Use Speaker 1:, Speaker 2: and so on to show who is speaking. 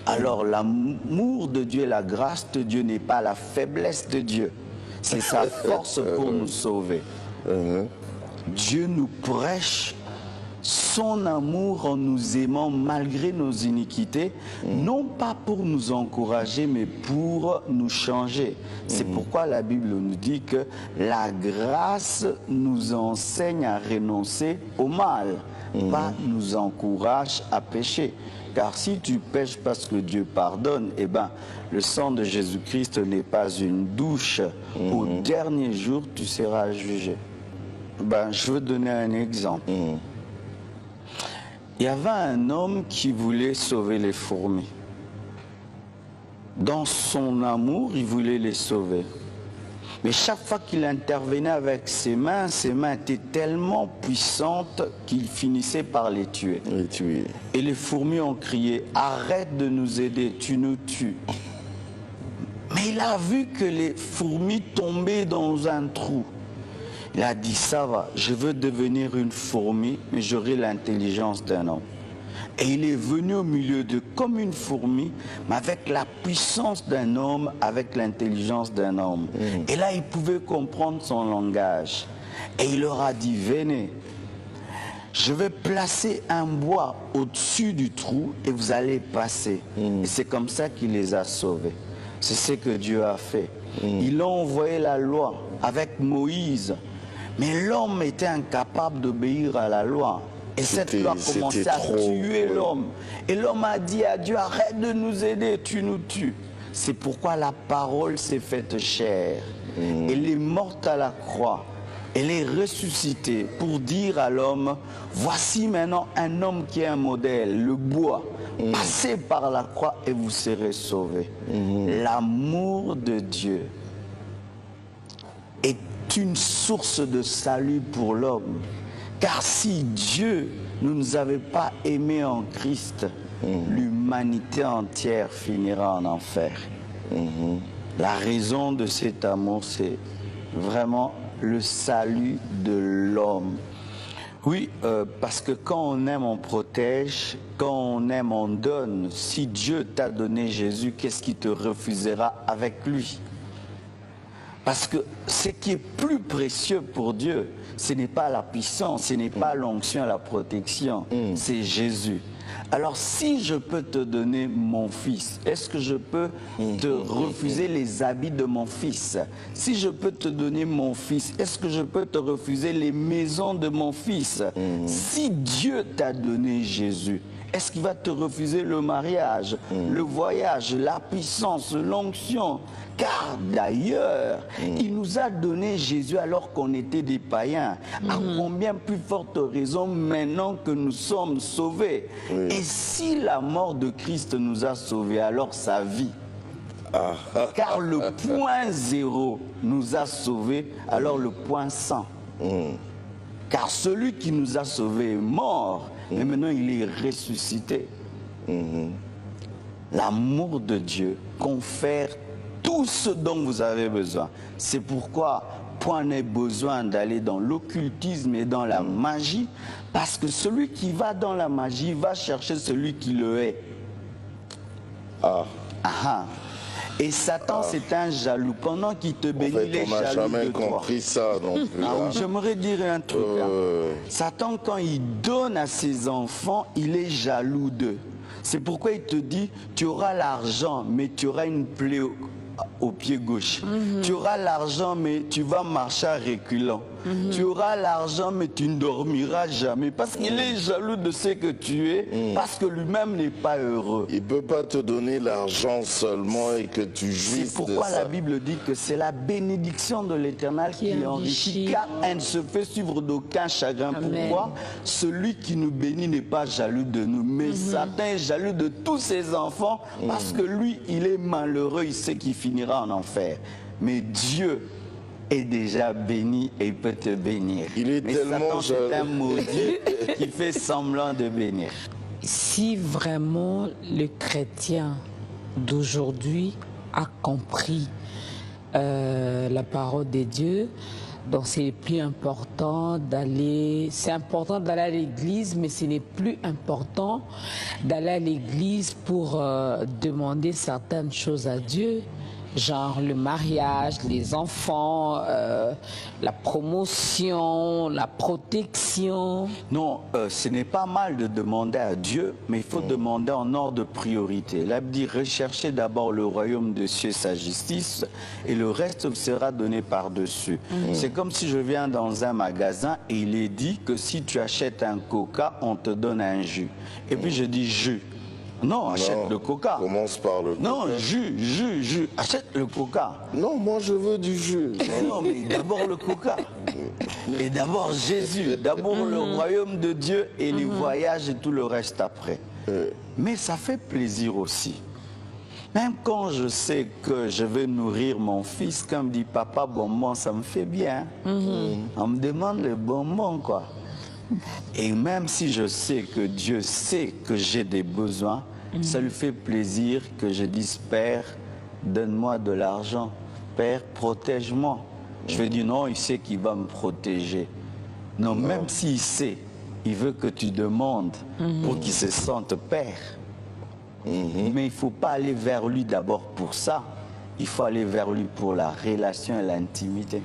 Speaker 1: Alors l'amour de Dieu et la grâce de Dieu n'est pas la faiblesse de Dieu. C'est sa force pour nous sauver. Dieu nous prêche son amour en nous aimant malgré nos iniquités, non pas pour nous encourager, mais pour nous changer. C'est pourquoi la Bible nous dit que la grâce nous enseigne à renoncer au mal, pas nous encourage à pécher. Car si tu pèches parce que Dieu pardonne, eh ben, le sang de Jésus-Christ n'est pas une douche. Au dernier jour, tu seras jugé. Ben, je veux donner un exemple. Il y avait un homme qui voulait sauver les fourmis. Dans son amour, il voulait les sauver. Mais chaque fois qu'il intervenait avec ses mains étaient tellement puissantes qu'il finissait par les tuer. Et les fourmis ont crié, « Arrête de nous aider, tu nous tues. » Mais il a vu que les fourmis tombaient dans un trou. Il a dit, ça va, je veux devenir une fourmi, mais j'aurai l'intelligence d'un homme. Et il est venu au milieu d'eux comme une fourmi, mais avec la puissance d'un homme, avec l'intelligence d'un homme. Et là, il pouvait comprendre son langage. Et il leur a dit, venez, je vais placer un bois au-dessus du trou et vous allez passer. Et c'est comme ça qu'il les a sauvés. C'est ce que Dieu a fait. Il a envoyé la loi avec Moïse. Mais l'homme était incapable d'obéir à la loi. Et cette loi a commencé à tuer l'homme. Et l'homme a dit à Dieu, arrête de nous aider, tu nous tues. C'est pourquoi la parole s'est faite chair. Elle est morte à la croix. Elle est ressuscitée pour dire à l'homme, voici maintenant un homme qui est un modèle, le bois. Passez par la croix et vous serez sauvés. L'amour de Dieu est une source de salut pour l'homme. Car si Dieu ne nous avait pas aimés en Christ, l'humanité entière finira en enfer. La raison de cet amour, c'est vraiment le salut de l'homme. Oui, parce que quand on aime, on protège. Quand on aime, on donne. Si Dieu t'a donné Jésus, qu'est-ce qui te refusera avec lui? Parce que ce qui est plus précieux pour Dieu, ce n'est pas la puissance, ce n'est pas l'onction, la protection, c'est Jésus. Alors si je peux te donner mon fils, est-ce que je peux te refuser les habits de mon fils? Si je peux te donner mon fils, est-ce que je peux te refuser les maisons de mon fils? Si Dieu t'a donné Jésus, est-ce qu'il va te refuser le mariage, le voyage, la puissance, l'onction? Car d'ailleurs, il nous a donné Jésus alors qu'on était des païens. À combien plus forte raison maintenant que nous sommes sauvés? Et si la mort de Christ nous a sauvés, alors sa vie. Car le point 0 nous a sauvés, alors le point 100. Car celui qui nous a sauvés est mort, mais maintenant il est ressuscité. L'amour de Dieu confère tout ce dont vous avez besoin. C'est pourquoi point n'est besoin d'aller dans l'occultisme et dans la magie, parce que celui qui va dans la magie va chercher celui qui le hait. Et Satan, c'est un jaloux. Pendant qu'il te bénit, il est jaloux de toi. On n'a jamais
Speaker 2: compris ça non plus.
Speaker 1: J'aimerais dire un truc. Satan, quand il donne à ses enfants, il est jaloux d'eux. C'est pourquoi il te dit, tu auras l'argent, mais tu auras une plaie au pied gauche. Tu auras l'argent, mais tu vas marcher à reculant. Tu auras l'argent, mais tu ne dormiras jamais. Parce qu'il est jaloux de ce que tu es, parce que lui-même n'est pas heureux.
Speaker 2: Il ne peut pas te donner l'argent seulement et que tu jouisses de ça.
Speaker 1: C'est pourquoi la Bible dit que c'est la bénédiction de l'Éternel qui enrichit, car elle ne se fait suivre d'aucun chagrin. Pourquoi? Celui qui nous bénit n'est pas jaloux de nous, mais Satan est jaloux de tous ses enfants, parce que lui, il est malheureux, il sait qu'il finira en enfer. Mais Dieu est déjà béni et il peut te bénir.
Speaker 2: Il est tellement
Speaker 1: jaloux. C'est un maudit qui fait semblant de bénir.
Speaker 3: Si vraiment le chrétien d'aujourd'hui a compris la parole de Dieu, Donc c'est plus important d'aller, c'est important d'aller à l'église, mais ce n'est plus important d'aller à l'église pour demander certaines choses à Dieu, genre le mariage, les enfants, la promotion, la protection.
Speaker 1: Non, ce n'est pas mal de demander à Dieu, mais il faut demander en ordre de priorité. La Bible dit, recherchez d'abord le royaume de Dieu, sa justice, et le reste vous sera donné par-dessus. C'est comme si je viens dans un magasin et il est dit que si tu achètes un coca, on te donne un jus. Et puis je dis jus. Non, achète le coca.
Speaker 2: Commence par le coca.
Speaker 1: Non, jus. Achète le coca.
Speaker 2: Non, moi je veux du jus.
Speaker 1: Non, mais d'abord le coca. Et d'abord Jésus. D'abord le royaume de Dieu et les voyages et tout le reste après. Mais ça fait plaisir aussi. Même quand je sais que je vais nourrir mon fils, quand il me dit papa, bonbon, ça me fait bien. On me demande les bonbons, quoi. Et même si je sais que Dieu sait que j'ai des besoins, ça lui fait plaisir que je dise, Père, donne-moi de l'argent. Père, protège-moi. Je vais dire, non, il sait qu'il va me protéger. Non, même s'il sait, il veut que tu demandes pour qu'il se sente Père. Mais il ne faut pas aller vers lui d'abord pour ça. Il faut aller vers lui pour la relation et l'intimité.